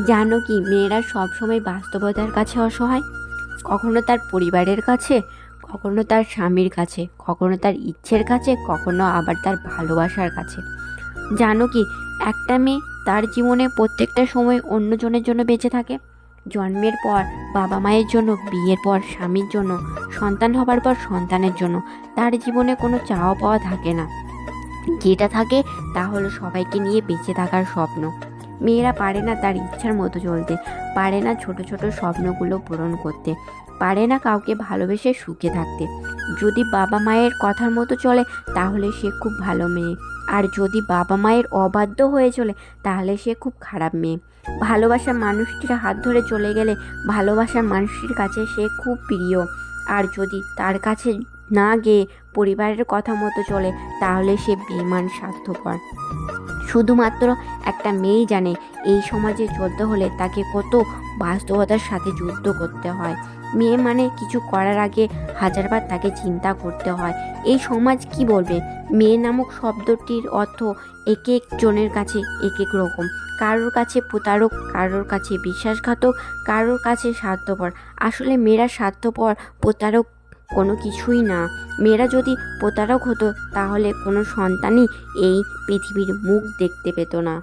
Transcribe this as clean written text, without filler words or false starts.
জানো কি, মেয়েরা সবসময় বাস্তবতার কাছে অসহায়। কখনো তার পরিবারের কাছে, কখনো তার স্বামীর কাছে, কখনো তার ইচ্ছের কাছে, কখনো আবার তার ভালোবাসার কাছে। জানো কি, একটা মেয়ে তার জীবনে প্রত্যেকটা সময় অন্যজনের জন্য বেঁচে থাকে। জন্মের পর বাবা মায়ের জন্য, বিয়ের পর স্বামীর জন্য, সন্তান হবার পর সন্তানের জন্য। তার জীবনে কোনো চাওয়া পাওয়া থাকে না। যেটা থাকে তা হলো সবাইকে নিয়ে বেঁচে থাকার স্বপ্ন। মেয়েরা পারে না তার ইচ্ছার মতো চলতে, পারে না ছোট ছোট স্বপ্নগুলো পূরণ করতে, পারে না কাউকে ভালোবেসে সুখে থাকতে। যদি বাবা মায়ের কথার মতো চলে তাহলে সে খুব ভালো মেয়ে, আর যদি বাবা মায়ের অবাধ্য হয়ে চলে তাহলে সে খুব খারাপ মেয়ে। ভালোবাসার মানুষটির হাত ধরে চলে গেলে ভালোবাসার মানুষটির কাছে সে খুব প্রিয়, আর যদি তার কাছে না গিয়ে পরিবারের কথা মতো চলে তাহলে সে বেঈমান, স্বার্থপর। শুধুমাত্র একটা মেয়েই জানে এই সমাজে চলতে হলে তাকে কত বাস্তবতার সাথে যুদ্ধ করতে হয়। মেয়ে মানে কিছু করার আগে হাজারবার তাকে চিন্তা করতে হয় এই সমাজ কি বলবে। মেয়ে নামক শব্দটির অর্থ এক এক জনের কাছে এক এক রকম। কারোর কাছে প্রতারক, কারোর কাছে বিশ্বাসঘাতক, কারোর কাছে স্বার্থপর। আসলে মেয়েরা স্বার্থপর, প্রতারক কোনো কিছুই না। মেয়েরা যদি প্রতারক হতো তাহলে কোনো সন্তানই এই পৃথিবীর মুখ দেখতে পেত না।